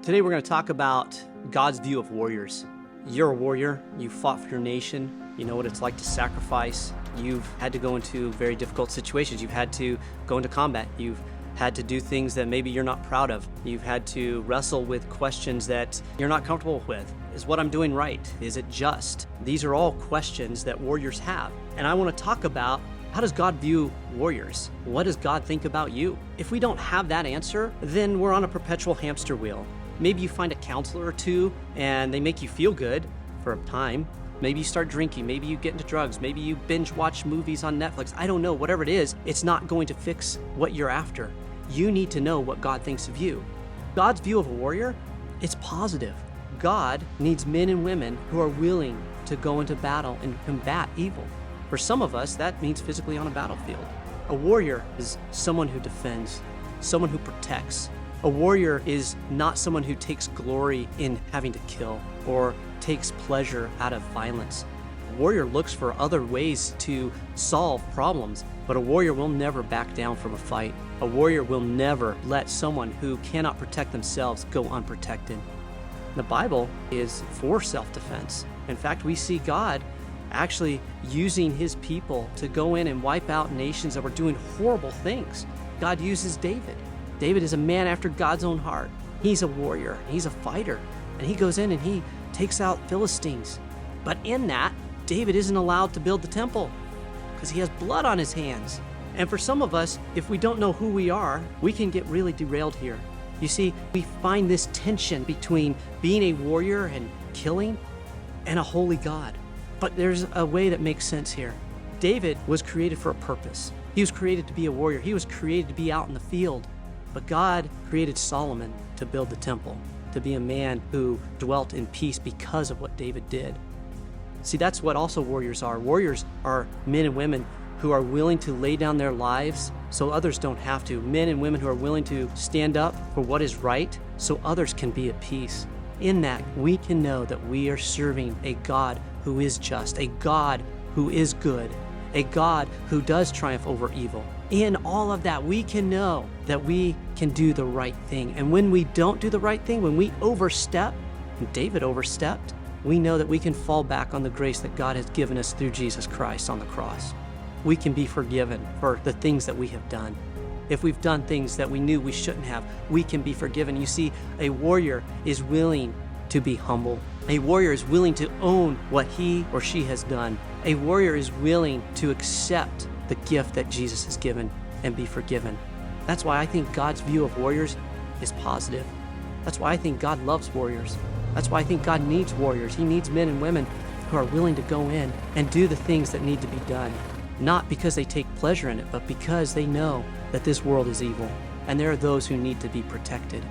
Today we're going to talk about God's view of warriors. You're a warrior. You fought for your nation. You know what it's like to sacrifice. You've had to go into very difficult situations. You've had to go into combat. You've had to do things that maybe you're not proud of. You've had to wrestle with questions that you're not comfortable with. Is what I'm doing right? Is it just? These are all questions that warriors have. And I want to talk about, how does God view warriors? What does God think about you? If we don't have that answer, then we're on a perpetual hamster wheel. Maybe you find a counselor or two and they make you feel good for a time. Maybe you start drinking, maybe you get into drugs, maybe you binge watch movies on Netflix. I don't know, whatever it is, it's not going to fix what you're after. You need to know what God thinks of you. God's view of a warrior, it's positive. God needs men and women who are willing to go into battle and combat evil. For some of us, that means physically on a battlefield. A warrior is someone who defends, someone who protects. A warrior is not someone who takes glory in having to kill or takes pleasure out of violence. A warrior looks for other ways to solve problems, but a warrior will never back down from a fight. A warrior will never let someone who cannot protect themselves go unprotected. The Bible is for self-defense. In fact, we see God actually using his people to go in and wipe out nations that were doing horrible things. God uses David. David is a man after God's own heart. He's a warrior. He's a fighter. And he goes in and he takes out Philistines. But in that, David isn't allowed to build the temple because he has blood on his hands. And for some of us, if we don't know who we are, we can get really derailed here. You see, we find this tension between being a warrior and killing and a holy God. But there's a way that makes sense here. David was created for a purpose. He was created to be a warrior. He was created to be out in the field. But God created Solomon to build the temple, to be a man who dwelt in peace because of what David did. See, that's what also warriors are. Warriors are men and women who are willing to lay down their lives so others don't have to. Men and women who are willing to stand up for what is right so others can be at peace. In that, we can know that we are serving a God who is just, a God who is good, a God who does triumph over evil. In all of that, we can know that we can do the right thing. And when we don't do the right thing, when we overstep, and David overstepped, we know that we can fall back on the grace that God has given us through Jesus Christ on the cross. We can be forgiven for the things that we have done. If we've done things that we knew we shouldn't have, we can be forgiven. You see, a warrior is willing to be humble. A warrior is willing to own what he or she has done. A warrior is willing to accept the gift that Jesus has given and be forgiven. That's why I think God's view of warriors is positive. That's why I think God loves warriors. That's why I think God needs warriors. He needs men and women who are willing to go in and do the things that need to be done. Not because they take pleasure in it, but because they know that this world is evil and there are those who need to be protected.